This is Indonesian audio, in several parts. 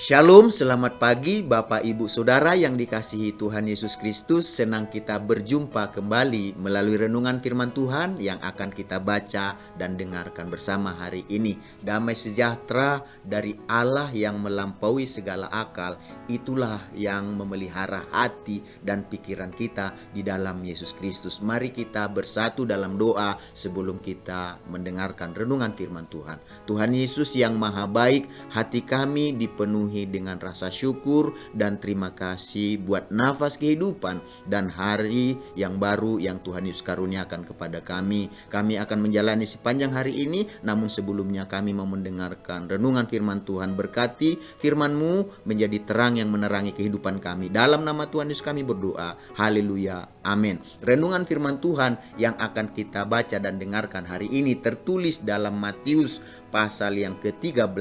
Shalom, selamat pagi Bapak Ibu Saudara yang dikasihi Tuhan Yesus Kristus. Senang kita berjumpa kembali melalui renungan firman Tuhan yang akan kita baca dan dengarkan bersama hari ini. Damai sejahtera dari Allah yang melampaui segala akal, itulah yang memelihara hati dan pikiran kita di dalam Yesus Kristus. Mari kita bersatu dalam doa sebelum kita mendengarkan renungan firman Tuhan. Tuhan Yesus yang maha baik, hati kami dipenuhi dengan rasa syukur dan terima kasih buat nafas kehidupan dan hari yang baru yang Tuhan Yesus karuniakan kepada kami. Kami akan menjalani sepanjang hari ini, namun sebelumnya kami mau mendengarkan renungan firman Tuhan. Berkati firman-Mu menjadi terang yang menerangi kehidupan kami. Dalam nama Tuhan Yesus kami berdoa. Haleluya. Amin. Renungan firman Tuhan yang akan kita baca dan dengarkan hari ini tertulis dalam Matius pasal yang ke-13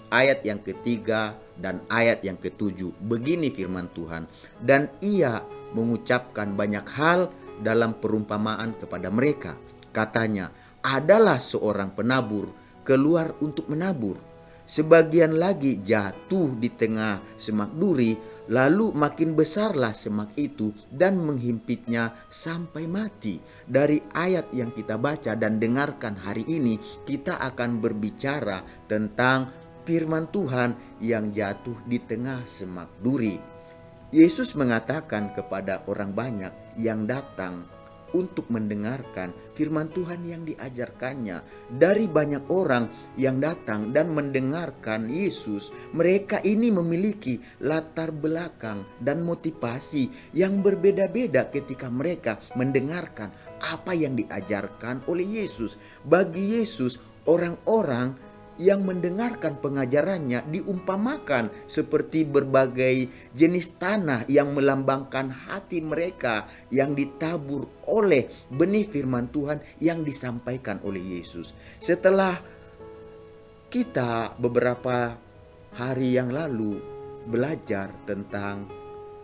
ayat yang ketiga dan ayat yang ke-7. Begini firman Tuhan. Dan ia mengucapkan banyak hal dalam perumpamaan kepada mereka. Katanya, adalah seorang penabur keluar untuk menabur. Sebagian lagi jatuh di tengah semak duri, lalu makin besarlah semak itu dan menghimpitnya sampai mati. Dari ayat yang kita baca dan dengarkan hari ini, kita akan berbicara tentang firman Tuhan yang jatuh di tengah semak duri. Yesus mengatakan kepada orang banyak yang datang untuk mendengarkan firman Tuhan yang diajarkannya. Dari banyak orang yang datang dan mendengarkan Yesus, mereka ini memiliki latar belakang dan motivasi yang berbeda-beda ketika mereka mendengarkan apa yang diajarkan oleh Yesus. Bagi Yesus, orang-orang yang mendengarkan pengajarannya diumpamakan seperti berbagai jenis tanah yang melambangkan hati mereka yang ditabur oleh benih firman Tuhan yang disampaikan oleh Yesus. Setelah kita beberapa hari yang lalu belajar tentang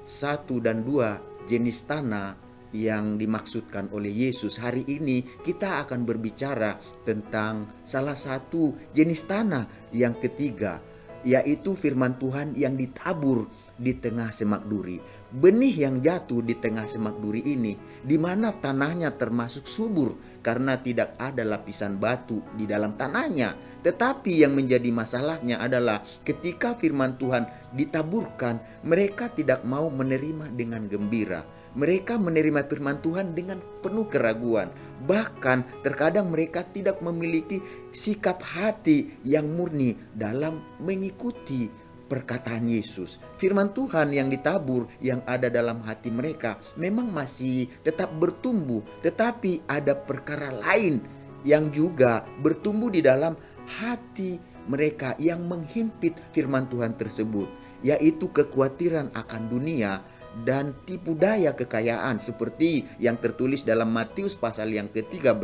satu dan dua jenis tanah yang dimaksudkan oleh Yesus, hari ini kita akan berbicara tentang salah satu jenis tanah yang ketiga, yaitu firman Tuhan yang ditabur di tengah semak duri. Benih yang jatuh di tengah semak duri ini, di mana tanahnya termasuk subur karena tidak ada lapisan batu di dalam tanahnya. Tetapi yang menjadi masalahnya adalah ketika firman Tuhan ditaburkan, mereka tidak mau menerima dengan gembira. Mereka menerima firman Tuhan dengan penuh keraguan. Bahkan terkadang mereka tidak memiliki sikap hati yang murni dalam mengikuti perkataan Yesus. Firman Tuhan yang ditabur yang ada dalam hati mereka memang masih tetap bertumbuh. Tetapi ada perkara lain yang juga bertumbuh di dalam hati mereka yang menghimpit firman Tuhan tersebut, yaitu kekhawatiran akan dunia dan tipu daya kekayaan, seperti yang tertulis dalam Matius pasal yang ke-13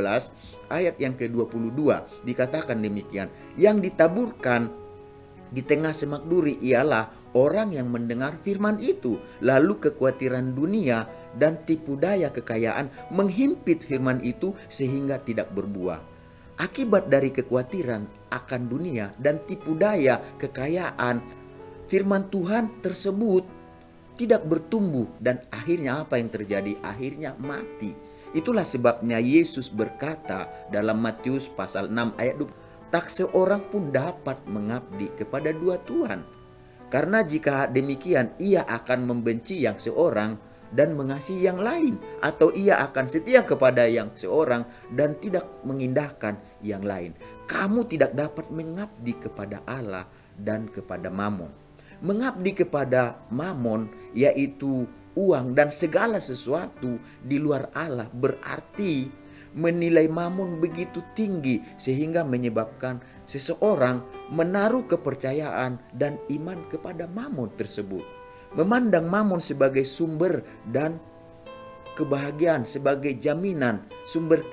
ayat yang ke-22. Dikatakan demikian, yang ditaburkan di tengah semak duri ialah orang yang mendengar firman itu, lalu kekhawatiran dunia dan tipu daya kekayaan menghimpit firman itu sehingga tidak berbuah. Akibat dari kekhawatiran akan dunia dan tipu daya kekayaan, firman Tuhan tersebut tidak bertumbuh dan akhirnya apa yang terjadi? Akhirnya mati. Itulah sebabnya Yesus berkata dalam Matius pasal 6 ayat 2, tak seorang pun dapat mengabdi kepada dua Tuhan. Karena jika demikian ia akan membenci yang seorang dan mengasihi yang lain, atau ia akan setia kepada yang seorang dan tidak mengindahkan yang lain. Kamu tidak dapat mengabdi kepada Allah dan kepada Mamon. Mengabdi kepada Mamon, yaitu uang dan segala sesuatu di luar Allah, berarti menilai Mamon begitu tinggi sehingga menyebabkan seseorang menaruh kepercayaan dan iman kepada Mamon tersebut. Memandang Mamon sebagai sumber dan kebahagiaan, sebagai jaminan, sumber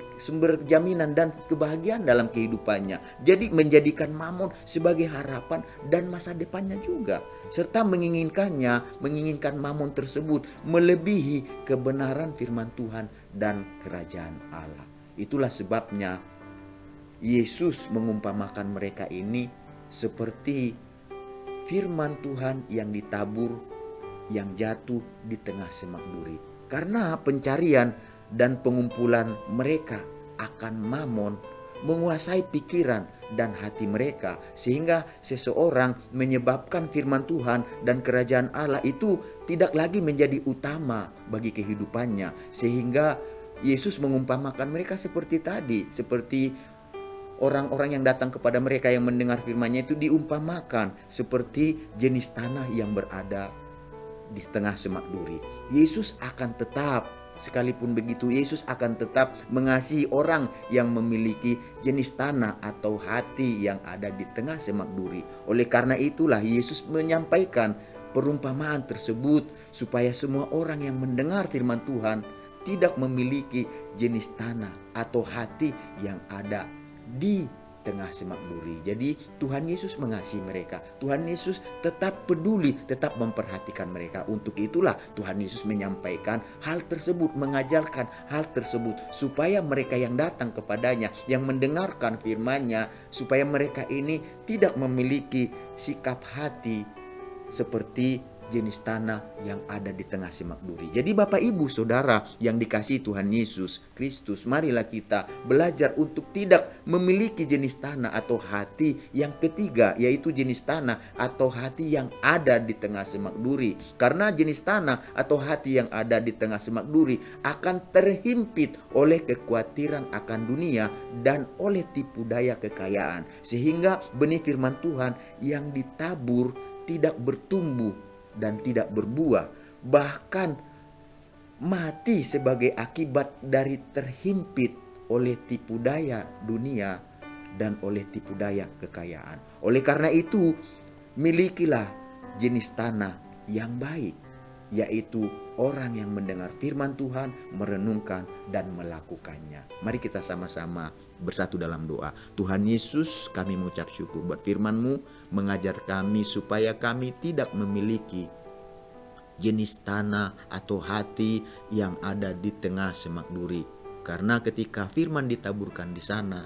jaminan dan kebahagiaan dalam kehidupannya. Jadi menjadikan Mamon sebagai harapan dan masa depannya juga, serta menginginkan Mamon tersebut melebihi kebenaran firman Tuhan dan kerajaan Allah. Itulah sebabnya Yesus mengumpamakan mereka ini seperti firman Tuhan yang ditabur, yang jatuh di tengah semak duri. Karena pencarian dan pengumpulan mereka akan mamon menguasai pikiran dan hati mereka, sehingga seseorang menyebabkan firman Tuhan dan kerajaan Allah itu tidak lagi menjadi utama bagi kehidupannya, sehingga Yesus mengumpamakan mereka seperti tadi, seperti orang-orang yang datang kepada mereka yang mendengar firman-Nya itu diumpamakan seperti jenis tanah yang berada di tengah semak duri. Yesus akan tetap, sekalipun begitu, Yesus akan tetap mengasihi orang yang memiliki jenis tanah atau hati yang ada di tengah semak duri. Oleh karena itulah Yesus menyampaikan perumpamaan tersebut supaya semua orang yang mendengar firman Tuhan tidak memiliki jenis tanah atau hati yang ada di tengah semak duri. Jadi Tuhan Yesus mengasihi mereka. Tuhan Yesus tetap peduli, tetap memperhatikan mereka. Untuk itulah Tuhan Yesus menyampaikan hal tersebut, mengajarkan hal tersebut supaya mereka yang datang kepadanya, yang mendengarkan firman-Nya, supaya mereka ini tidak memiliki sikap hati seperti jenis tanah yang ada di tengah semak duri. Jadi Bapak Ibu Saudara yang dikasihi Tuhan Yesus Kristus, marilah kita belajar untuk tidak memiliki jenis tanah atau hati yang ketiga, yaitu jenis tanah atau hati yang ada di tengah semak duri. Karena jenis tanah atau hati yang ada di tengah semak duri akan terhimpit oleh kekhawatiran akan dunia dan oleh tipu daya kekayaan, sehingga benih firman Tuhan yang ditabur tidak bertumbuh dan tidak berbuah, bahkan mati sebagai akibat dari terhimpit oleh tipu daya dunia dan oleh tipu daya kekayaan. Oleh karena itu, milikilah jenis tanah yang baik, yaitu orang yang mendengar firman Tuhan, merenungkan dan melakukannya. Mari kita sama-sama bersatu dalam doa. Tuhan Yesus, kami mengucap syukur buat firman-Mu, mengajar kami supaya kami tidak memiliki jenis tanah atau hati yang ada di tengah semak duri. Karena ketika firman ditaburkan di sana,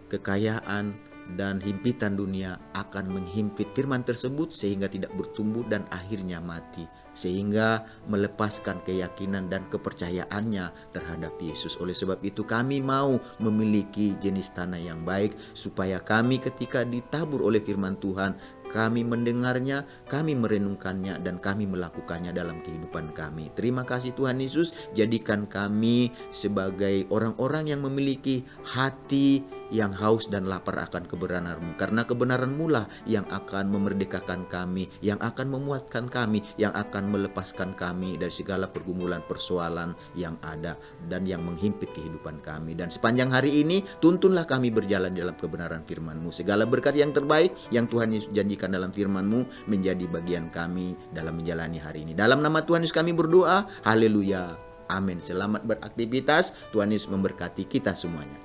kekayaan dan himpitan dunia akan menghimpit firman tersebut sehingga tidak bertumbuh dan akhirnya mati, sehingga melepaskan keyakinan dan kepercayaannya terhadap Yesus. Oleh sebab itu kami mau memiliki jenis tanah yang baik, supaya kami ketika ditabur oleh firman Tuhan, kami mendengarnya, kami merenungkannya, dan kami melakukannya dalam kehidupan kami. Terima kasih Tuhan Yesus, jadikan kami sebagai orang-orang yang memiliki hati yang haus dan lapar akan kebenaran-Mu. Karena kebenaran-Mu lah yang akan memerdekakan kami, yang akan memuatkan kami, yang akan melepaskan kami dari segala pergumulan persoalan yang ada dan yang menghimpit kehidupan kami. Dan sepanjang hari ini tuntunlah kami berjalan dalam kebenaran firman-Mu. Segala berkat yang terbaik yang Tuhan Yesus janjikan dalam firman-Mu menjadi bagian kami dalam menjalani hari ini. Dalam nama Tuhan Yesus kami berdoa. Haleluya. Amin. Selamat beraktivitas. Tuhan Yesus memberkati kita semuanya.